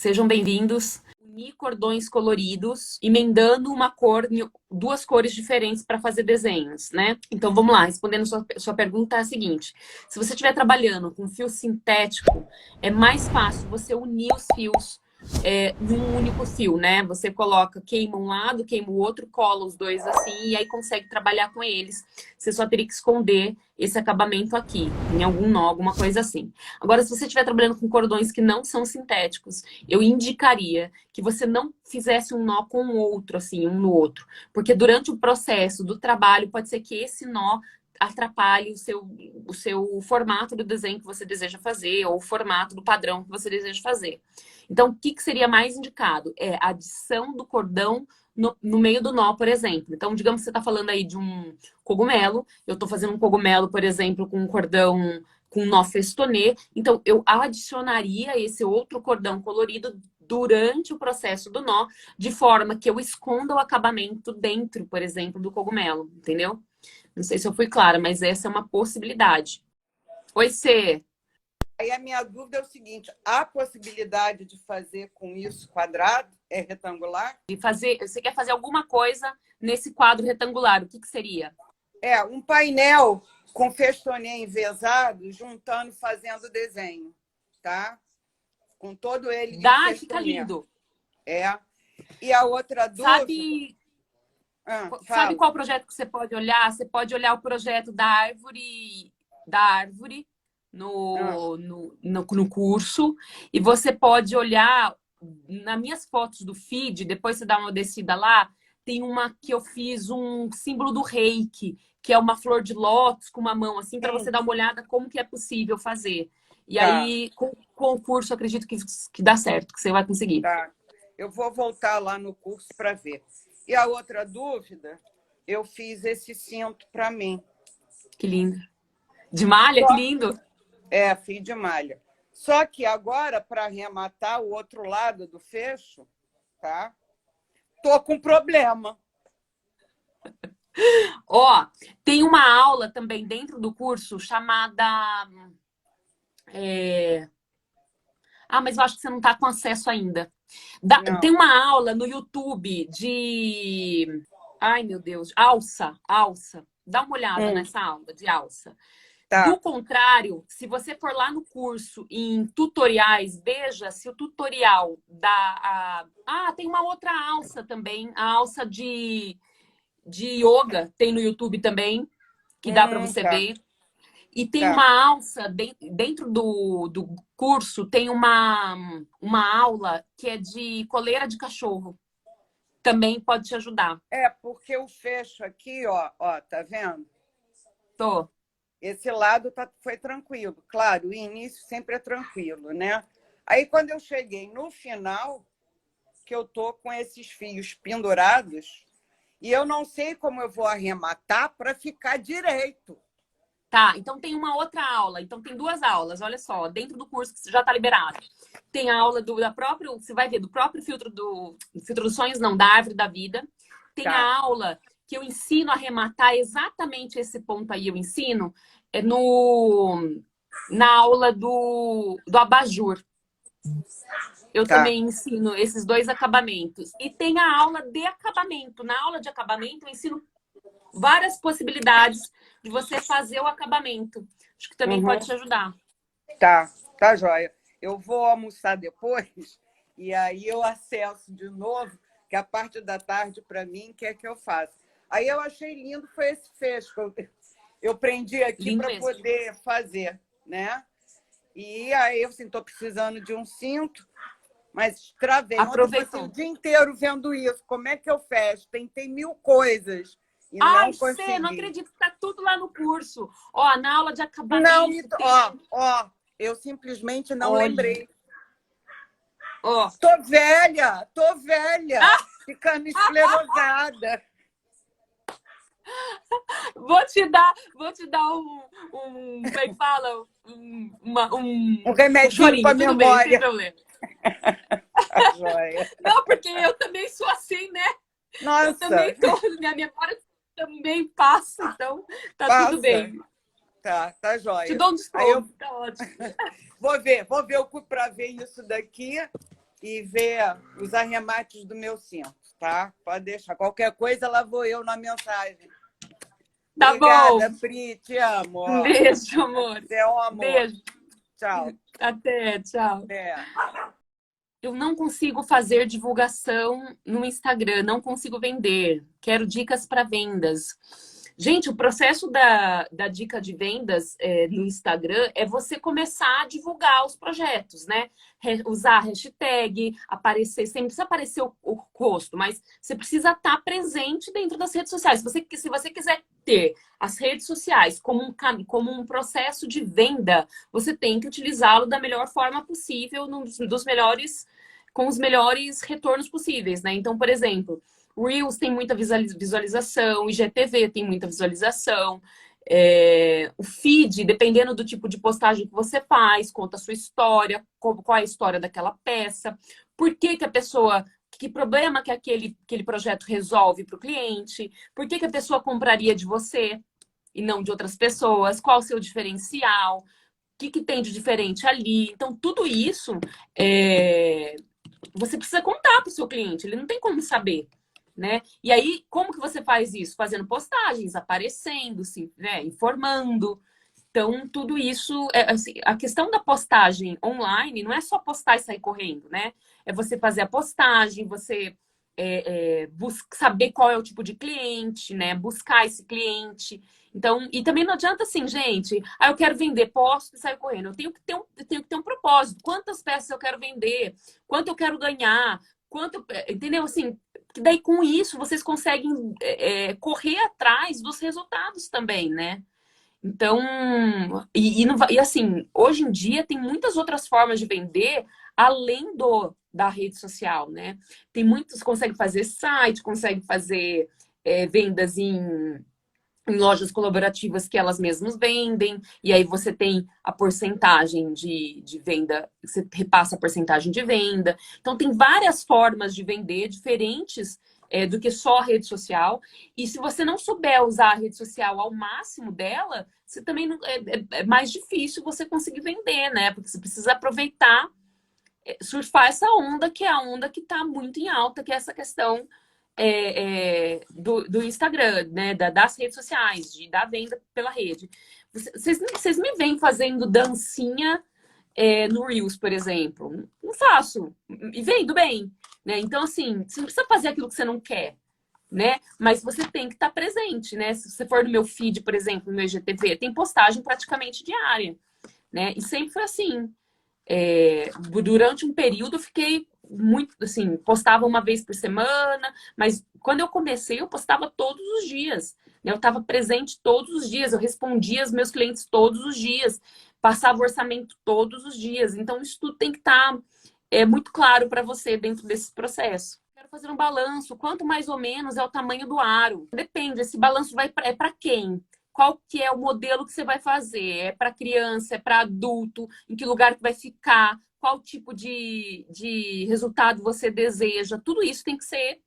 Sejam bem-vindos. Unir cordões coloridos, emendando uma cor, duas cores diferentes para fazer desenhos, né? Então, vamos lá. Respondendo sua pergunta é a seguinte. Se você estiver trabalhando com fio sintético, é mais fácil você unir os fios num único fio, né? Você queima um lado, queima o outro, cola os dois assim e aí consegue trabalhar com eles. Você só teria que esconder esse acabamento aqui, em algum nó, alguma coisa assim. Agora, se você estiver trabalhando com cordões que não são sintéticos, eu indicaria que você não fizesse um nó com o outro, assim, um no outro. Porque durante o processo do trabalho, pode ser que esse nó atrapalhe o seu formato do desenho que você deseja fazer ou o formato do padrão que você deseja fazer. Então, o que seria mais indicado? É a adição do cordão no meio do nó, por exemplo. Então, digamos que você está falando aí de um cogumelo. Eu estou fazendo um cogumelo, por exemplo, com um cordão com nó festonê. Então, eu adicionaria esse outro cordão colorido durante o processo do nó, de forma que eu esconda o acabamento dentro, por exemplo, do cogumelo, entendeu? Não sei se eu fui clara, mas essa é uma possibilidade. Oi, Cê. Aí a minha dúvida é o seguinte, há possibilidade de fazer com isso quadrado? É retangular? Você quer fazer alguma coisa nesse quadro retangular, o que seria? É, um painel com festonê envezado, juntando, fazendo desenho, tá? Com todo ele de festonê. Fica lindo. É. E a outra dúvida... Sabe qual projeto que você pode olhar? Você pode olhar o projeto da árvore no curso, e você pode olhar nas minhas fotos do feed, depois você dá uma descida lá, tem uma que eu fiz um símbolo do reiki, que é uma flor de lótus com uma mão, assim, para você dar uma olhada como que é possível fazer. E aí, com o curso, acredito que dá certo, que você vai conseguir. Tá. Eu vou voltar lá no curso para ver. E a outra dúvida, eu fiz esse cinto para mim. Que lindo. De malha? Que lindo. É, fio de malha. Só que agora, para arrematar o outro lado do fecho, tá? Tô com problema. Ó, tem uma aula também dentro do curso chamada... mas eu acho que você não está com acesso ainda. Tem uma aula no YouTube de... Ai, meu Deus. Alça. Dá uma olhada nessa aula de alça. Tá. Do contrário, se você for lá no curso em tutoriais, veja se o tutorial da... tem uma outra alça também. A alça de yoga tem no YouTube também, que dá para você ver. E tem uma alça, dentro do curso, tem uma aula que é de coleira de cachorro. Também pode te ajudar. É, porque o fecho aqui, ó, tá vendo? Tô. Esse lado foi tranquilo. Claro, o início sempre é tranquilo, né? Aí, quando eu cheguei no final, que eu tô com esses fios pendurados, e eu não sei como eu vou arrematar para ficar direito. Tá, então tem uma outra aula. Então tem duas aulas, olha só, dentro do curso que já está liberado. Tem a aula você vai ver, do próprio filtro dos sonhos, não, da árvore da vida. Tem a aula que eu ensino a arrematar exatamente esse ponto aí, eu ensino na aula do abajur. Eu também ensino esses dois acabamentos. E tem a aula de acabamento. Na aula de acabamento, eu ensino várias possibilidades de você fazer o acabamento. Acho que também pode te ajudar. Tá joia. Eu vou almoçar depois e aí eu acesso de novo, que a parte da tarde, para mim, que é que eu faço. Aí eu achei lindo, foi esse fecho que eu prendi aqui para poder fazer, né? E aí eu estou precisando de um cinto, mas travei. Ontem passei o dia inteiro vendo isso. Como é que eu fecho? Tentei 1000 coisas. Ai, Cê, não acredito que tá tudo lá no curso. Ó, na aula de acabamento... Eu simplesmente não lembrei. Ó. Tô velha, ficando esclerosada. Vou te dar como é que fala? Um remedinho para memória. Bem, sem problema. Não, porque eu também sou assim, né? Nossa. Eu também minha memória também passa, então tudo bem. Tá joia. Te dou um desconto, tá ótimo. Vou ver para ver isso daqui e ver os arremates do meu cinto, tá? Pode deixar. Qualquer coisa, lá vou eu na mensagem. Tá Obrigada, bom. Pri. Te amo. Um Ó. beijo, amor. Você é um amor. Beijo. Tchau. Até, tchau. Até. Eu não consigo fazer divulgação no Instagram, não consigo vender. Quero dicas para vendas. Gente, o processo da dica de vendas no Instagram é você começar a divulgar os projetos, né? Usar a hashtag, aparecer, sem precisa aparecer o rosto, mas você precisa estar presente dentro das redes sociais. Se você quiser ter as redes sociais como um processo de venda, você tem que utilizá-lo da melhor forma possível, com os melhores retornos possíveis, né? Então, por exemplo, Reels tem muita visualização, IGTV tem muita visualização. O feed, dependendo do tipo de postagem que você faz, conta a sua história, qual é a história daquela peça, por que que a pessoa, que problema que aquele projeto resolve para o cliente, por que que a pessoa compraria de você e não de outras pessoas, qual o seu diferencial, o que tem de diferente ali. Então, tudo isso você precisa contar para o seu cliente, ele não tem como saber. Né? E aí, como que você faz isso? Fazendo postagens, aparecendo, assim, né? Informando. Então, tudo isso, assim, a questão da postagem online não é só postar e sair correndo, né? É você fazer a postagem, você saber qual é o tipo de cliente, né? Buscar esse cliente. Então, e também não adianta assim, gente, eu quero vender, posto e saio correndo. Eu tenho que ter um propósito. Quantas peças eu quero vender? Quanto eu quero ganhar? Entendeu? Assim, que daí com isso vocês conseguem correr atrás dos resultados também, né? Então, e assim, hoje em dia tem muitas outras formas de vender além da rede social, né? Tem muitos, consegue fazer site, consegue fazer vendas em lojas colaborativas que elas mesmas vendem, e aí você tem a porcentagem de venda, você repassa a porcentagem de venda. Então, tem várias formas de vender diferentes do que só a rede social. E se você não souber usar a rede social ao máximo dela, você também é mais difícil você conseguir vender, né? Porque você precisa aproveitar, surfar essa onda, que é a onda que está muito em alta, que é essa questão do Instagram, né? Das redes sociais, da venda pela rede. Vocês me veem fazendo dancinha no Reels, por exemplo. Não faço. E vendo bem. Né? Então, assim, você não precisa fazer aquilo que você não quer. Né? Mas você tem que estar presente, né? Se você for no meu feed, por exemplo, no meu IGTV, tem postagem praticamente diária. Né? E sempre foi assim. Durante um período eu fiquei muito assim, postava uma vez por semana, mas quando eu comecei eu postava todos os dias, né? Eu estava presente todos os dias, eu respondia aos meus clientes todos os dias, passava o orçamento todos os dias, então isso tudo tem que estar muito claro para você dentro desse processo. Quero fazer um balanço, quanto mais ou menos é o tamanho do aro? Depende, esse balanço é para quem? Qual que é o modelo que você vai fazer? É para criança, é para adulto? Em que lugar que vai ficar? Qual tipo de resultado você deseja? Tudo isso tem que ser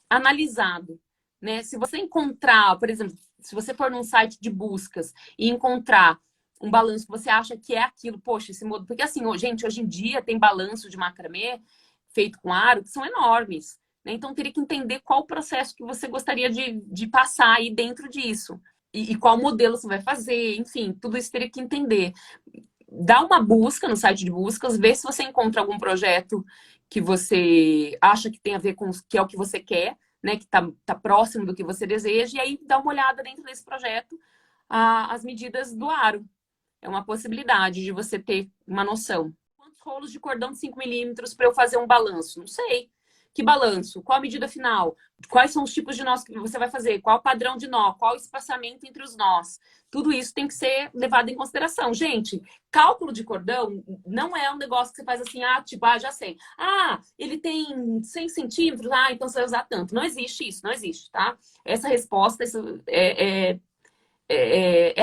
analisado, né? Se você encontrar, por exemplo, se você for num site de buscas e encontrar um balanço que você acha que é aquilo, poxa, esse modelo... Porque assim, gente, hoje em dia tem balanço de macramê feito com aro que são enormes, né? Então, teria que entender qual o processo que você gostaria de passar aí dentro disso e qual modelo você vai fazer, enfim, tudo isso teria que entender. Dá uma busca no site de buscas, vê se você encontra algum projeto que você acha que tem a ver com que é o que você quer, né? Que tá próximo do que você deseja, e aí dá uma olhada dentro desse projeto as medidas do aro. É uma possibilidade de você ter uma noção. Quantos rolos de cordão de 5 milímetros para eu fazer um balanço? Não sei. Que balanço? Qual a medida final? Quais são os tipos de nós que você vai fazer? Qual o padrão de nó? Qual o espaçamento entre os nós? Tudo isso tem que ser levado em consideração. Gente, cálculo de cordão não é um negócio que você faz assim, já sei. Ele tem 100 centímetros, então você vai usar tanto. Não existe isso, não existe, tá? Essa resposta é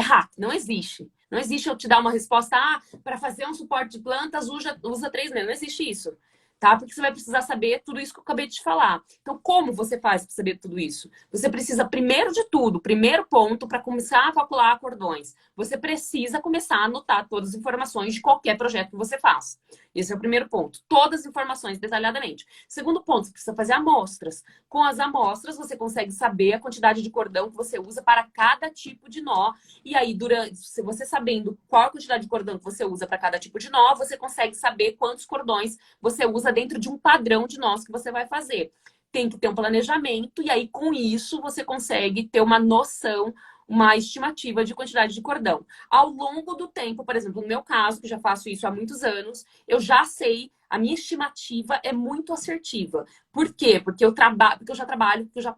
hack, não existe. Não existe eu te dar uma resposta, para fazer um suporte de plantas usa 3 meses. Não existe isso. tá? Porque você vai precisar saber tudo isso que eu acabei de te falar. Então, como você faz para saber tudo isso? Você precisa, primeiro de tudo, primeiro ponto, para começar a calcular cordões, você precisa começar a anotar todas as informações de qualquer projeto que você faz. Esse é o primeiro ponto. Todas as informações detalhadamente. Segundo ponto, você precisa fazer amostras. Com as amostras, você consegue saber a quantidade de cordão que você usa para cada tipo de nó. E aí, durante, se você sabendo qual a quantidade de cordão que você usa para cada tipo de nó, você consegue saber quantos cordões você usa dentro de um padrão de nós que você vai fazer. Tem que ter um planejamento e aí com isso você consegue ter uma noção, uma estimativa de quantidade de cordão. Ao longo do tempo, por exemplo, no meu caso, que já faço isso há muitos anos, eu já sei, a minha estimativa é muito assertiva. Por quê? Porque eu já trabalho, porque eu já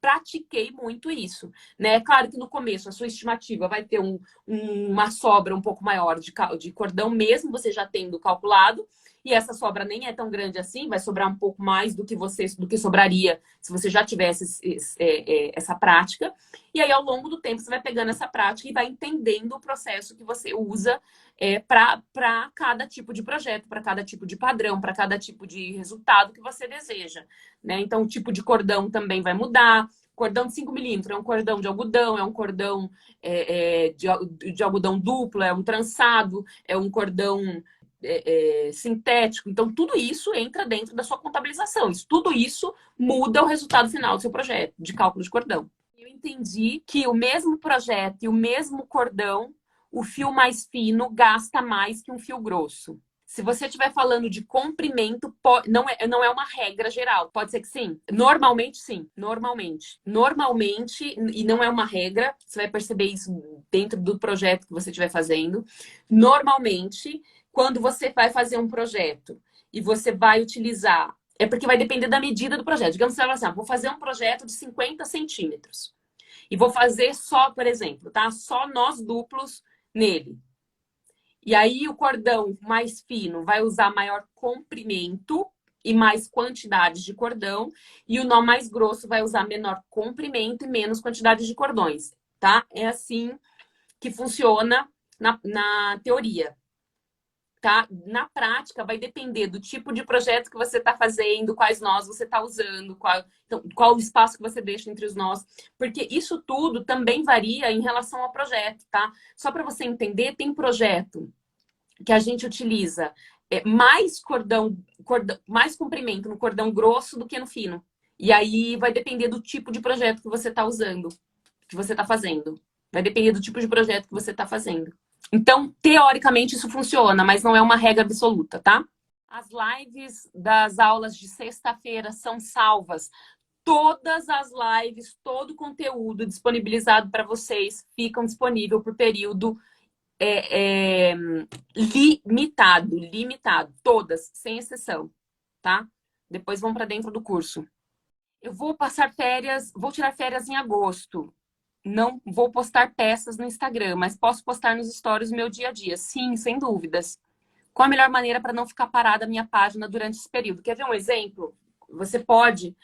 pratiquei muito isso, né? Claro que no começo a sua estimativa vai ter uma sobra um pouco maior de cordão, mesmo você já tendo calculado, e essa sobra nem é tão grande assim, vai sobrar um pouco mais do que sobraria se você já tivesse essa prática. E aí, ao longo do tempo, você vai pegando essa prática e vai entendendo o processo que você usa para cada tipo de projeto, para cada tipo de padrão, para cada tipo de resultado que você deseja, né? Então, o tipo de cordão também vai mudar. Cordão de 5 milímetros é um cordão de algodão, é um cordão de algodão duplo, é um trançado, é um cordão sintético. Então, tudo isso entra dentro da sua contabilização. Tudo isso muda o resultado final do seu projeto de cálculo de cordão. Eu entendi que o mesmo projeto e o mesmo cordão, o fio mais fino gasta mais que um fio grosso. Se você estiver falando de comprimento, não é uma regra geral. Pode ser que sim. Normalmente, sim. Normalmente. Normalmente, e não é uma regra, você vai perceber isso dentro do projeto que você estiver fazendo. Normalmente, quando você vai fazer um projeto e você vai utilizar... É porque vai depender da medida do projeto. Digamos que você vai falar assim, vou fazer um projeto de 50 centímetros. E vou fazer só, por exemplo, tá? Só nós duplos nele. E aí o cordão mais fino vai usar maior comprimento e mais quantidade de cordão. E o nó mais grosso vai usar menor comprimento e menos quantidade de cordões, tá? É assim que funciona na teoria, tá? Na prática, vai depender do tipo de projeto que você está fazendo, quais nós você está usando, qual o espaço que você deixa entre os nós, porque isso tudo também varia em relação ao projeto, tá? Só para você entender, tem projeto que a gente utiliza mais comprimento no cordão grosso do que no fino. E aí vai depender do tipo de projeto que você está usando, que você está fazendo. Vai depender do tipo de projeto que você está fazendo. Então, teoricamente, isso funciona, mas não é uma regra absoluta, tá? As lives das aulas de sexta-feira são salvas. Todas as lives, todo o conteúdo disponibilizado para vocês ficam disponível por período limitado. Todas, sem exceção, tá? Depois vão para dentro do curso. Eu vou passar férias, vou tirar férias em agosto. Não vou postar peças no Instagram, mas posso postar nos stories o meu dia a dia. Sim, sem dúvidas. Qual a melhor maneira para não ficar parada a minha página durante esse período? Quer ver um exemplo? Você pode,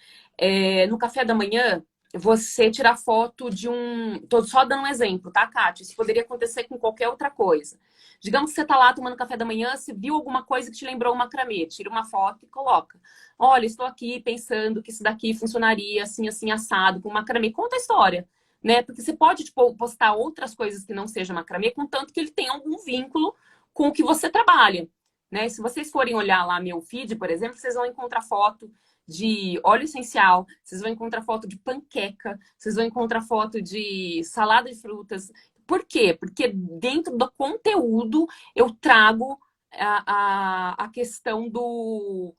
no café da manhã, você tirar foto de um... Tô só dando um exemplo, tá, Kátia? Isso poderia acontecer com qualquer outra coisa. Digamos que você tá lá tomando café da manhã, você viu alguma coisa que te lembrou um macramê. Tira uma foto e coloca. Olha, estou aqui pensando que isso daqui funcionaria assim, assim, assado, com macramê. Conta a história, né? Porque você pode, tipo, postar outras coisas que não sejam macramê, contanto que ele tenha algum vínculo com o que você trabalha, né? Se vocês forem olhar lá meu feed, por exemplo, vocês vão encontrar foto de óleo essencial, vocês vão encontrar foto de panqueca, vocês vão encontrar foto de salada de frutas. Por quê? Porque dentro do conteúdo eu trago a questão do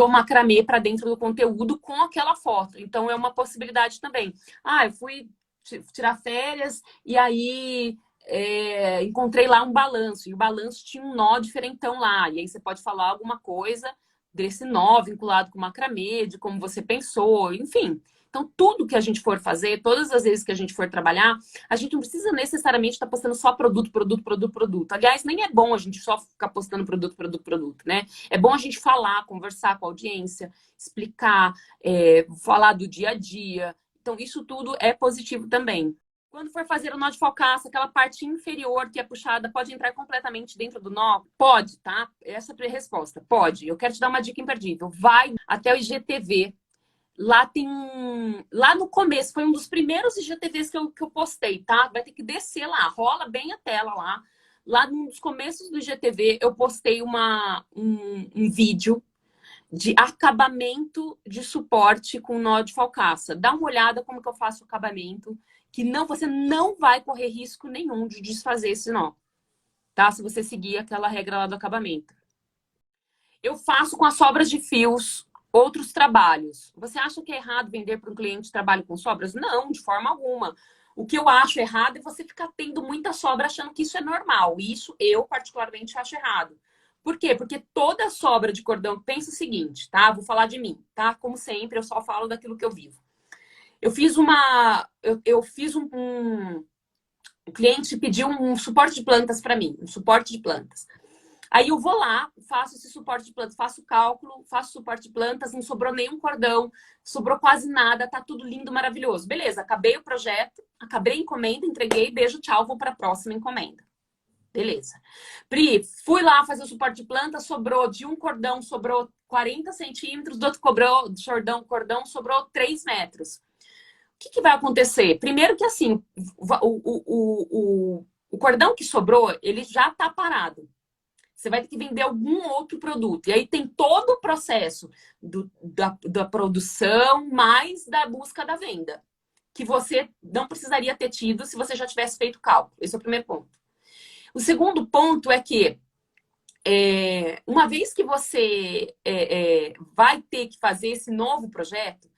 macramê para dentro do conteúdo com aquela foto. Então, é uma possibilidade também. Eu fui tirar férias e aí encontrei lá um balanço. E o balanço tinha um nó diferentão lá. E aí você pode falar alguma coisa desse nó vinculado com o macramê, de como você pensou, enfim. Então, tudo que a gente for fazer, todas as vezes que a gente for trabalhar, a gente não precisa necessariamente estar postando só produto, produto, produto, produto. Aliás, nem é bom a gente só ficar postando produto, produto, produto, né? É bom a gente falar, conversar com a audiência, explicar, falar do dia a dia. Então, isso tudo é positivo também. Quando for fazer o nó de falcaça, aquela parte inferior que é puxada, pode entrar completamente dentro do nó? Pode, tá? Essa é a resposta. Pode. Eu quero te dar uma dica imperdível. Vai até o IGTV. Lá tem Lá no começo, foi um dos primeiros IGTVs que eu postei, tá? Vai ter que descer lá. Rola bem a tela lá. Lá nos começos do IGTV, eu postei um vídeo de acabamento de suporte com nó de falcaça. Dá uma olhada como que eu faço o acabamento, que você não vai correr risco nenhum de desfazer esse nó, tá? Se você seguir aquela regra lá do acabamento. Eu faço com as sobras de fios outros trabalhos. Você acha que é errado vender para um cliente trabalho com sobras? Não, de forma alguma. O que eu acho errado é você ficar tendo muita sobra achando que isso é normal. Isso eu, particularmente, acho errado. Por quê? Porque toda sobra de cordão, pensa o seguinte, tá? Vou falar de mim, tá? Como sempre, eu só falo daquilo que eu vivo. Eu fiz o cliente pediu um suporte de plantas para mim, um suporte de plantas. Aí eu vou lá, faço esse suporte de plantas, faço o cálculo, faço suporte de plantas, não sobrou nenhum cordão, sobrou quase nada, tá tudo lindo, maravilhoso. Beleza, acabei o projeto, acabei a encomenda, entreguei, beijo, tchau, vou para a próxima encomenda. Beleza. Pri, fui lá fazer o suporte de planta, sobrou de um cordão, sobrou 40 centímetros, do outro cordão sobrou 3 metros. O que vai acontecer? Primeiro que assim, o cordão que sobrou, ele já tá parado. Você vai ter que vender algum outro produto. E aí tem todo o processo da produção, mais da busca da venda. Que você não precisaria ter tido se você já tivesse feito o cálculo. Esse é o primeiro ponto. O segundo ponto é que, uma vez que você vai ter que fazer esse novo projeto,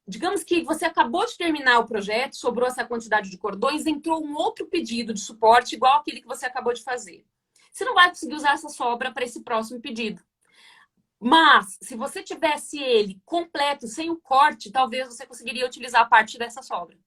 digamos que você acabou de terminar o projeto, sobrou essa quantidade de cordões, entrou um outro pedido de suporte igual aquele que você acabou de fazer. Você não vai conseguir usar essa sobra para esse próximo pedido. Mas, se você tivesse ele completo, sem o corte, talvez você conseguiria utilizar parte dessa sobra.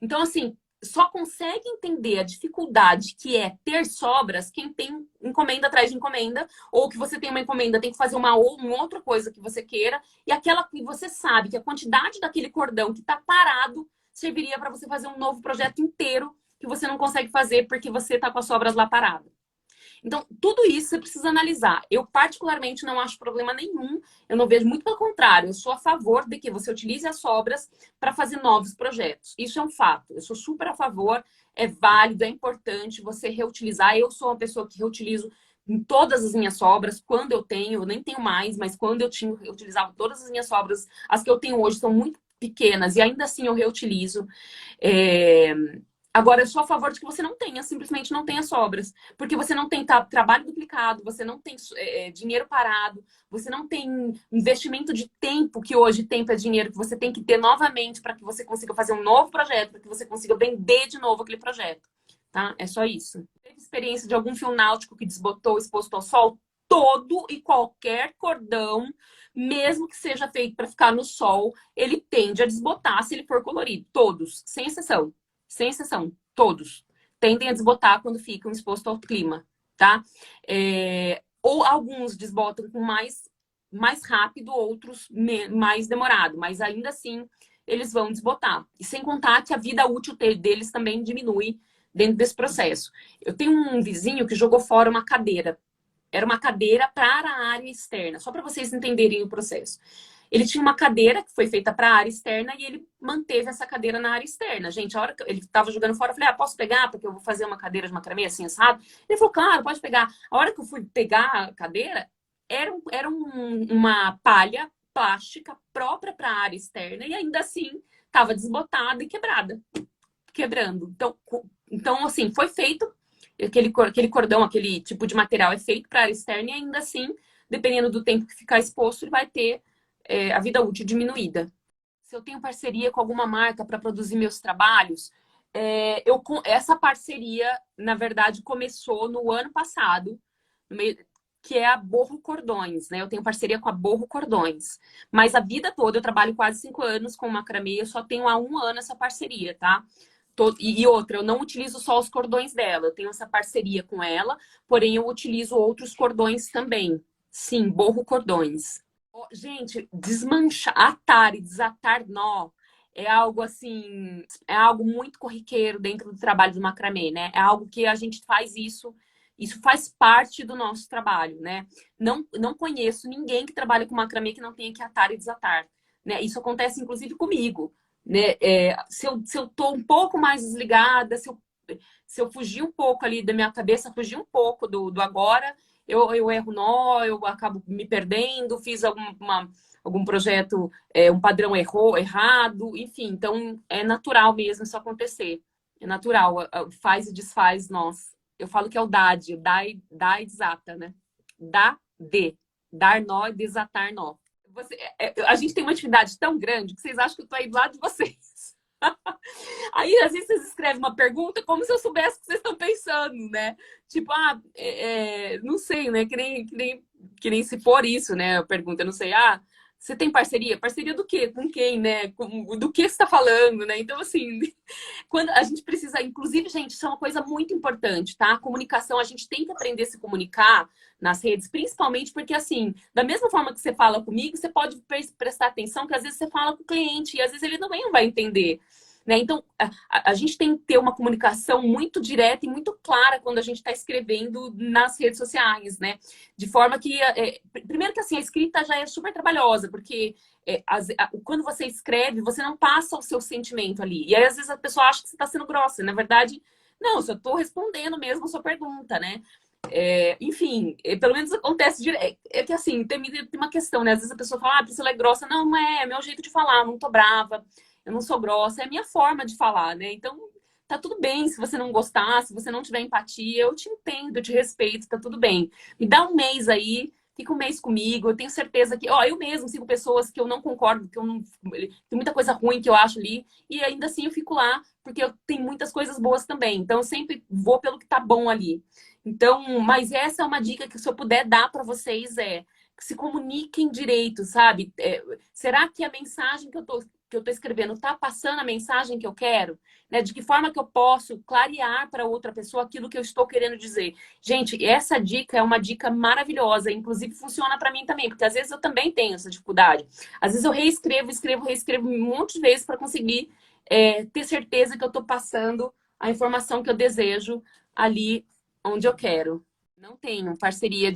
Então, assim, só consegue entender a dificuldade que é ter sobras quem tem encomenda atrás de encomenda, ou que você tem uma encomenda, tem que fazer uma outra coisa que você queira, e aquela que você sabe que a quantidade daquele cordão que está parado serviria para você fazer um novo projeto inteiro que você não consegue fazer porque você está com as sobras lá paradas. Então, tudo isso você precisa analisar. Eu, particularmente, não acho problema nenhum. Eu não vejo, muito pelo contrário. Eu sou a favor de que você utilize as sobras para fazer novos projetos. Isso é um fato. Eu sou super a favor. É válido, é importante você reutilizar. Eu sou uma pessoa que reutilizo em todas as minhas sobras. Quando eu tenho, eu nem tenho mais, mas quando eu tinha, eu utilizava todas as minhas sobras. As que eu tenho hoje são muito pequenas e ainda assim eu reutilizo. Agora, eu sou a favor de que você não tenha, simplesmente não tenha sobras. Porque você não tem trabalho duplicado, você não tem dinheiro parado, você não tem investimento de tempo, que hoje tempo é dinheiro, que você tem que ter novamente para que você consiga fazer um novo projeto, para que você consiga vender de novo aquele projeto. Tá? É só isso. Teve experiência de algum fio náutico que desbotou exposto ao sol? Todo e qualquer cordão, mesmo que seja feito para ficar no sol, ele tende a desbotar se ele for colorido. Todos, sem exceção. Sem exceção, todos tendem a desbotar quando ficam expostos ao clima, tá? Ou alguns desbotam com mais rápido, outros mais demorado, mas ainda assim eles vão desbotar. E sem contar que a vida útil deles também diminui dentro desse processo. Eu tenho um vizinho que jogou fora uma cadeira. Era uma cadeira para a área externa, só para vocês entenderem o processo. Ele tinha uma cadeira que foi feita para a área externa e ele manteve essa cadeira na área externa. Gente, a hora que ele estava jogando fora, eu falei, posso pegar? Porque eu vou fazer uma cadeira de macramê assim, sabe? Ele falou, claro, pode pegar. A hora que eu fui pegar a cadeira, era uma palha plástica própria para a área externa e ainda assim estava desbotada e quebrando. Então, assim, foi feito, aquele cordão, aquele tipo de material é feito para a área externa e ainda assim, dependendo do tempo que ficar exposto, ele vai ter a vida útil diminuída. Se eu tenho parceria com alguma marca para produzir meus trabalhos, essa parceria, na verdade, começou no ano passado, que é a Borro Cordões, né? Eu tenho parceria com a Borro Cordões. Mas a vida toda, eu trabalho quase 5 anos com macramê, eu só tenho há 1 ano essa parceria, tá? E outra, eu não utilizo só os cordões dela, eu tenho essa parceria com ela, porém eu utilizo outros cordões também. Sim, Borro Cordões. Gente, desmanchar, atar e desatar nó é algo assim, é algo muito corriqueiro dentro do trabalho do macramê, né? É algo que a gente faz isso faz parte do nosso trabalho, né? Não conheço ninguém que trabalha com macramê que não tenha que atar e desatar, né? Isso acontece inclusive comigo, né? Se eu tô um pouco mais desligada, se eu fugir um pouco ali da minha cabeça, fugir um pouco do agora, eu erro nó, eu acabo me perdendo, fiz algum projeto, um padrão errado, enfim, então é natural mesmo isso acontecer. É natural, faz e desfaz nós. Eu falo que é o DAD, dá e desata, né? Dar nó e desatar nó. A gente tem uma atividade tão grande que vocês acham que eu tô aí do lado de vocês. Aí, às vezes, vocês escrevem uma pergunta como se eu soubesse o que vocês estão pensando, né? Tipo, não sei, né? Que nem se for isso, né? A pergunta, não sei, você tem parceria? Parceria do quê? Com quem, né? Do que você está falando, né? Então, assim, quando a gente precisa, inclusive, gente, isso é uma coisa muito importante, tá? A comunicação, a gente tem que aprender a se comunicar nas redes, principalmente porque, assim, da mesma forma que você fala comigo, você pode prestar atenção que às vezes você fala com o cliente e às vezes ele também não vai entender. Né? Então, a gente tem que ter uma comunicação muito direta e muito clara quando a gente está escrevendo nas redes sociais, né? De forma que, primeiro que assim, a escrita já é super trabalhosa, porque quando você escreve, você não passa o seu sentimento ali. E aí, às vezes, a pessoa acha que você está sendo grossa. Na verdade, não, eu só estou respondendo mesmo a sua pergunta, né? Enfim, pelo menos acontece direto. É que assim, tem uma questão, né? Às vezes a pessoa fala, Priscila é grossa. Não, não é meu jeito de falar, não tô brava. Eu não sou grossa, é a minha forma de falar, né? Então, tá tudo bem se você não gostar, se você não tiver empatia, eu te entendo, eu te respeito, tá tudo bem. Me dá um mês aí, fica um mês comigo, eu tenho certeza que, eu mesmo sigo pessoas que eu não concordo, que eu não. Tem muita coisa ruim que eu acho ali, e ainda assim eu fico lá, porque eu tenho muitas coisas boas também. Então, eu sempre vou pelo que tá bom ali. Então, mas essa é uma dica que se eu puder dar para vocês que se comuniquem direito, sabe? Será que a mensagem que eu tô escrevendo tá passando a mensagem que eu quero? Né? De que forma que eu posso clarear para outra pessoa aquilo que eu estou querendo dizer? Gente, essa dica é uma dica maravilhosa, inclusive funciona para mim também, porque às vezes eu também tenho essa dificuldade. Às vezes eu reescrevo um monte de vezes para conseguir ter certeza que eu estou passando a informação que eu desejo ali onde eu quero. Não tenho parceria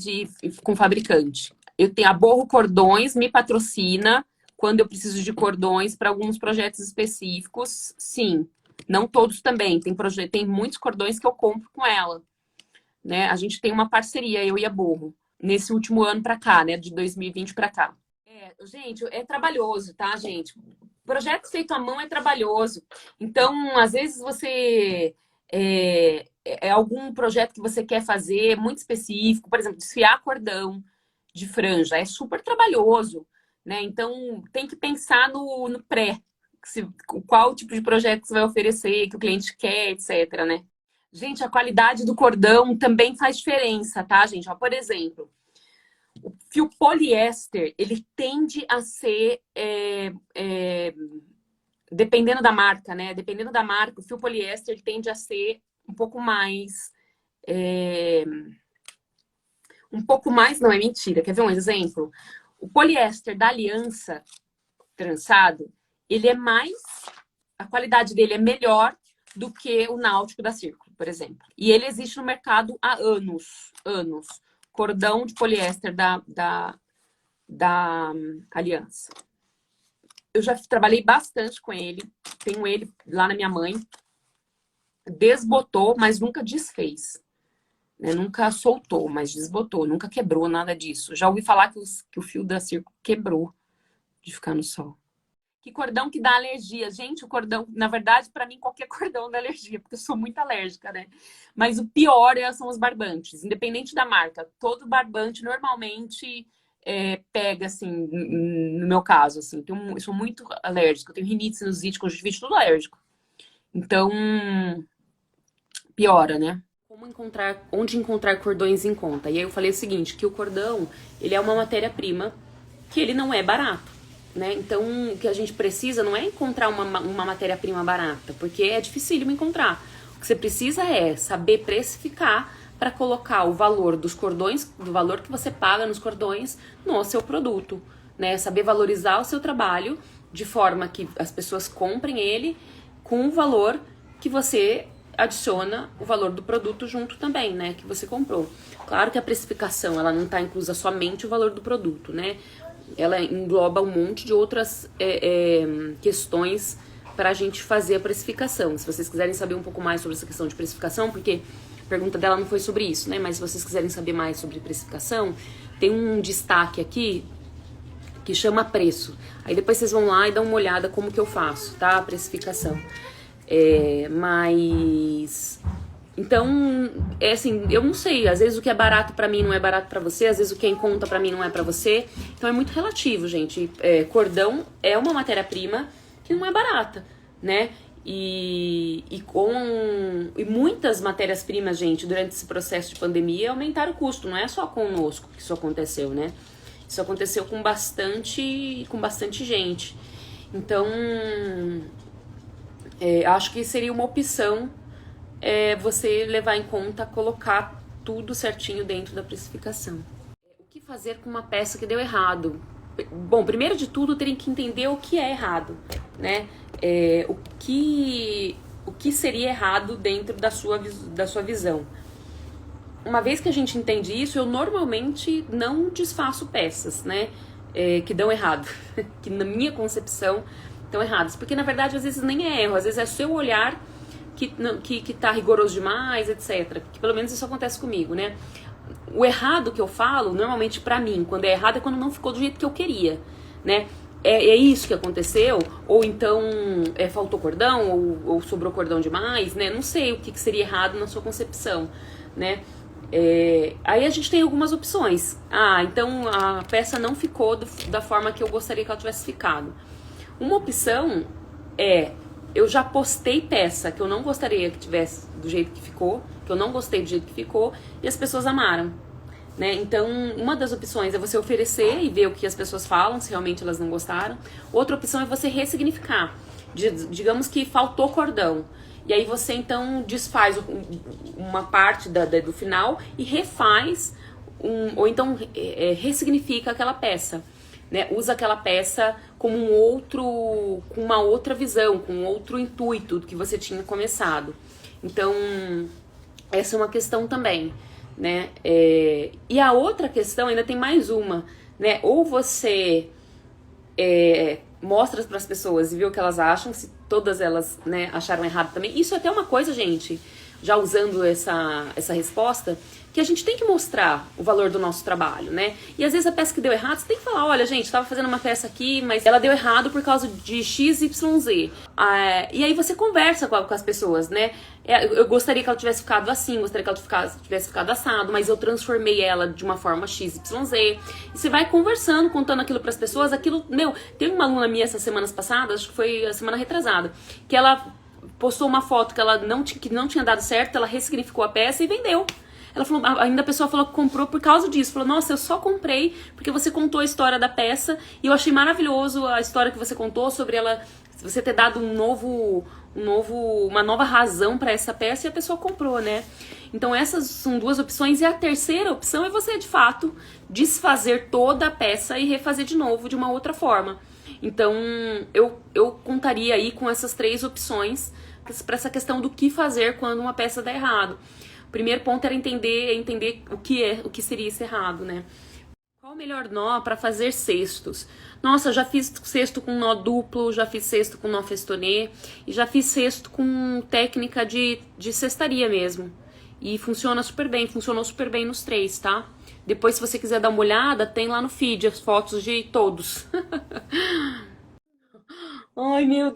com fabricante. Eu tenho a Borro Cordões, me patrocina quando eu preciso de cordões para alguns projetos específicos, sim. Não todos também. Tem muitos cordões que eu compro com ela. Né? A gente tem uma parceria, eu e a Borro, nesse último ano para cá, né? De 2020 para cá. Gente, é trabalhoso, tá, gente? Projeto feito à mão é trabalhoso. Então, às vezes você algum projeto que você quer fazer muito específico, por exemplo, desfiar cordão de franja, é super trabalhoso, né? Então, tem que pensar no pré, qual tipo de projeto você vai oferecer, que o cliente quer, etc, né? Gente, a qualidade do cordão também faz diferença, tá, gente? Ó, por exemplo, o fio poliéster, ele tende a ser, dependendo da marca, né? Dependendo da marca, o fio poliéster ele tende a ser um pouco mais... um pouco mais, não é mentira. Quer ver um exemplo? O poliéster da Aliança trançado, ele é mais... A qualidade dele é melhor do que o náutico da Círculo, por exemplo. E ele existe no mercado há anos. Anos. Cordão de poliéster da Aliança. Eu já trabalhei bastante com ele. Tenho ele lá na minha mãe. Desbotou, mas nunca desfez. Né? Nunca soltou, mas desbotou. Nunca quebrou nada disso. Já ouvi falar que o fio da Círculo quebrou de ficar no sol. Que cordão que dá alergia. Gente, o cordão... Na verdade, para mim, qualquer cordão dá alergia, porque eu sou muito alérgica, né? Mas o pior são os barbantes. Independente da marca. Todo barbante, normalmente, pega, assim, no meu caso, assim. Eu sou muito alérgica. Eu tenho rinite, sinusite, conjuntivite, tudo alérgico. Então, piora, né? Onde encontrar cordões em conta? E aí eu falei o seguinte, que o cordão, ele é uma matéria-prima que ele não é barato. Né? Então, o que a gente precisa não é encontrar uma matéria-prima barata, porque é dificílimo encontrar. O que você precisa é saber precificar para colocar o valor dos cordões, do valor que você paga nos cordões, no seu produto. Né? Saber valorizar o seu trabalho de forma que as pessoas comprem ele com o valor que você adiciona o valor do produto junto também, né, que você comprou. Claro que a precificação, ela não está inclusa somente o valor do produto, né, ela engloba um monte de outras questões para a gente fazer a precificação. Se vocês quiserem saber um pouco mais sobre essa questão de precificação, porque a pergunta dela não foi sobre isso, né, mas se vocês quiserem saber mais sobre precificação, tem um destaque aqui que chama preço. Aí depois vocês vão lá e dão uma olhada como que eu faço, tá, a precificação. Mas então, assim, eu não sei, às vezes o que é barato pra mim não é barato pra você, às vezes o que é em conta pra mim não é pra você, então é muito relativo, gente. Cordão é uma matéria-prima que não é barata, né? E muitas matérias-primas, gente, durante esse processo de pandemia aumentaram o custo, não é só conosco que isso aconteceu, né? Isso aconteceu com bastante gente. Então, acho que seria uma opção você levar em conta, colocar tudo certinho dentro da precificação. O que fazer com uma peça que deu errado? Bom, primeiro de tudo, terem que entender o que é errado, né? O que seria errado dentro da sua visão. Uma vez que a gente entende isso, eu normalmente não desfaço peças, né? Que dão errado, que na minha concepção estão erradas, porque na verdade às vezes nem é erro, às vezes é seu olhar que tá rigoroso demais, etc. Que pelo menos isso acontece comigo, né? O errado que eu falo, normalmente pra mim, quando é errado é quando não ficou do jeito que eu queria, né? É isso que aconteceu, ou então faltou cordão, ou sobrou cordão demais, né? Não sei o que seria errado na sua concepção, né? Aí a gente tem algumas opções. Então a peça não ficou da forma que eu gostaria que ela tivesse ficado. Uma opção eu já postei peça que eu não gostaria que tivesse do jeito que ficou, que eu não gostei do jeito que ficou, e as pessoas amaram, né? Então, uma das opções é você oferecer e ver o que as pessoas falam, se realmente elas não gostaram. Outra opção é você ressignificar. Digamos que faltou cordão. E aí você, então, desfaz uma parte do final e refaz, ou então ressignifica aquela peça. Né, usa aquela peça como com uma outra visão, com outro intuito do que você tinha começado. Então, essa é uma questão também, né? E a outra questão, ainda tem mais uma, né? Ou você mostra para as pessoas e vê o que elas acham, se todas elas, né, acharam errado também. Isso é até uma coisa, gente, já usando essa resposta, que a gente tem que mostrar o valor do nosso trabalho, né? E às vezes a peça que deu errado, você tem que falar, olha, gente, estava fazendo uma peça aqui, mas ela deu errado por causa de X, Y, Z. E aí você conversa com as pessoas, né? Eu gostaria que ela tivesse ficado assim, gostaria que ela tivesse ficado assado, mas eu transformei ela de uma forma X, Y, Z. E você vai conversando, contando aquilo para as pessoas. Teve uma aluna minha essas semanas passadas, acho que foi a semana retrasada, que ela postou uma foto que que não tinha dado certo, ela ressignificou a peça e vendeu. Ela falou, ainda a pessoa falou que comprou por causa disso. Falou, nossa, eu só comprei porque você contou a história da peça e eu achei maravilhoso a história que você contou sobre ela, você ter dado uma nova razão para essa peça e a pessoa comprou, né? Então essas são duas opções e a terceira opção é você, de fato, desfazer toda a peça e refazer de novo de uma outra forma. Então eu contaria aí com essas três opções para essa questão do que fazer quando uma peça dá errado. O primeiro ponto era entender o que seria esse errado, né? Qual o melhor nó para fazer cestos? Nossa, já fiz cesto com nó duplo, já fiz cesto com nó festonê e já fiz cesto com técnica de cestaria mesmo. E funcionou super bem nos três, tá? Depois, se você quiser dar uma olhada, tem lá no feed as fotos de todos. Ai, meu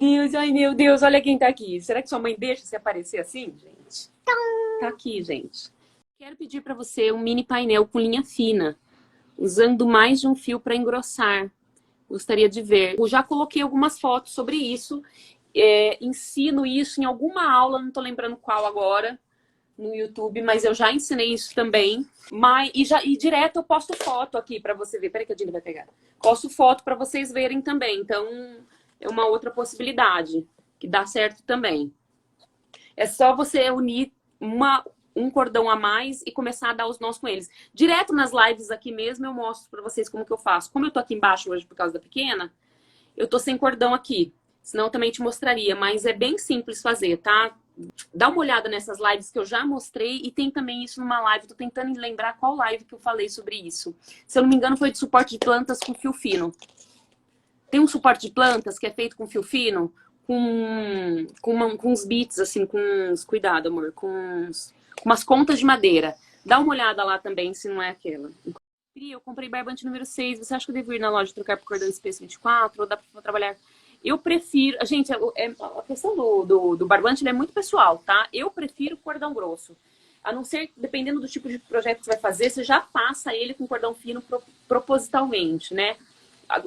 Deus, olha quem tá aqui. Será que sua mãe deixa você aparecer assim, gente? Tá aqui, gente. Quero pedir para você um mini painel com linha fina, usando mais de um fio para engrossar. Gostaria de ver. Eu já coloquei algumas fotos sobre isso. Ensino isso em alguma aula, não tô lembrando qual agora, no YouTube, mas eu já ensinei isso também. E direto eu posto foto aqui para você ver. Peraí que a Dina vai pegar. Posto foto para vocês verem também. Então, é uma outra possibilidade que dá certo também. É só você unir um cordão a mais e começar a dar os nós com eles. Direto nas lives aqui mesmo eu mostro pra vocês como que eu faço. Como eu tô aqui embaixo hoje por causa da pequena, Eu tô sem cordão aqui, senão eu também te mostraria, mas é bem simples fazer, tá? Dá uma olhada nessas lives que eu já mostrei e tem também isso numa live. Tô tentando lembrar qual live que eu falei sobre isso. Se eu não me engano, foi de suporte de plantas com fio fino. Tem um suporte de plantas que é feito com fio fino, com uns bits, assim, com uns... Cuidado, amor. Com umas contas de madeira. Dá uma olhada lá também, se não é aquela. Eu comprei barbante número 6. Você acha que eu devo ir na loja trocar por cordão espesso 24? Ou dá pra trabalhar... Eu prefiro... Gente, a questão do barbante é muito pessoal, tá? Eu prefiro cordão grosso. A não ser, dependendo do tipo de projeto que você vai fazer, você já passa ele com cordão fino propositalmente, né?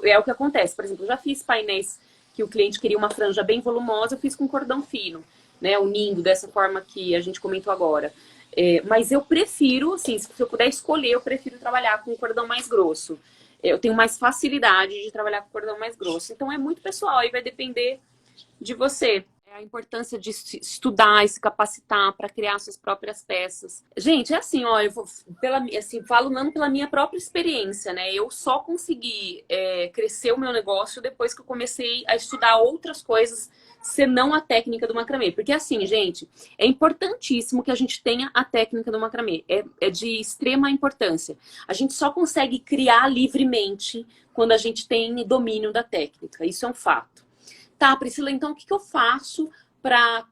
É o que acontece. Por exemplo, eu já fiz painéis que o cliente queria uma franja bem volumosa, eu fiz com cordão fino, né? Unindo dessa forma que a gente comentou agora. Mas eu prefiro, assim, se eu puder escolher, eu prefiro trabalhar com cordão mais grosso. Eu tenho mais facilidade de trabalhar com cordão mais grosso. Então é muito pessoal, aí vai depender de você. A importância de estudar e se capacitar para criar suas próprias peças. Gente, é assim, ó, eu vou, falando pela minha própria experiência, né? Eu só consegui crescer o meu negócio depois que eu comecei a estudar outras coisas, senão a técnica do macramê. Porque assim, gente, é importantíssimo que a gente tenha a técnica do macramê. É de extrema importância. A gente só consegue criar livremente quando a gente tem domínio da técnica. Isso é um fato. Tá, Priscila, então o que eu faço para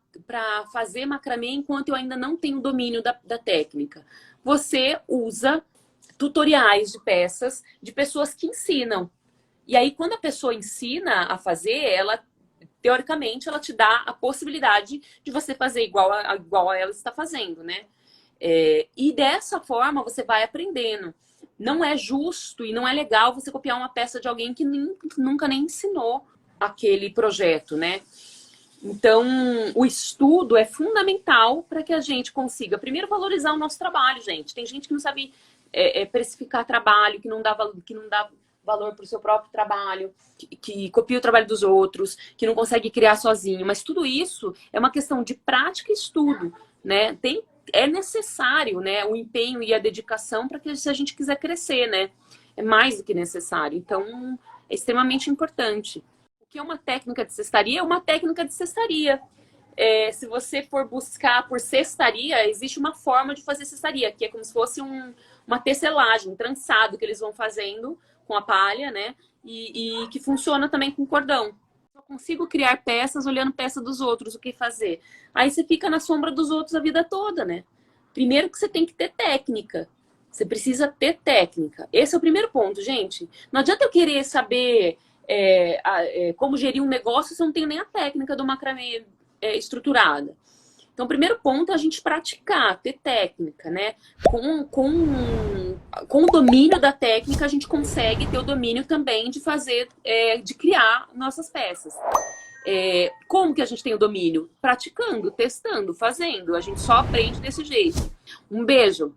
fazer macramê enquanto eu ainda não tenho domínio da técnica? Você usa tutoriais de peças de pessoas que ensinam. E aí, quando a pessoa ensina a fazer, ela, teoricamente, ela te dá a possibilidade de você fazer igual a ela está fazendo, né? E dessa forma, você vai aprendendo. Não é justo e não é legal você copiar uma peça de alguém que nunca nem ensinou aquele projeto, né? Então, o estudo é fundamental para que a gente consiga, primeiro, valorizar o nosso trabalho, gente. Tem gente que não sabe precificar trabalho, que não dá valor para o seu próprio trabalho, que copia o trabalho dos outros, que não consegue criar sozinho. Mas tudo isso é uma questão de prática e estudo, né? É necessário, né, o empenho e a dedicação para que, se a gente quiser crescer, né? É mais do que necessário. Então, é extremamente importante. Que é uma técnica de cestaria, é uma técnica de cestaria. Se você for buscar por cestaria, existe uma forma de fazer cestaria, que é como se fosse uma tecelagem, um trançado que eles vão fazendo com a palha, né? E que funciona também com cordão. Eu consigo criar peças olhando peça dos outros, o que fazer? Aí você fica na sombra dos outros a vida toda, né? Primeiro que você tem que ter técnica. Você precisa ter técnica. Esse é o primeiro ponto, gente. Não adianta eu querer saber... como gerir um negócio se eu não tenho nem a técnica do macramê estruturada. Então, o primeiro ponto é a gente praticar, ter técnica, né? Com o domínio da técnica, a gente consegue ter o domínio também de fazer, de criar nossas peças. Como que a gente tem o domínio? Praticando, testando, fazendo. A gente só aprende desse jeito. Um beijo!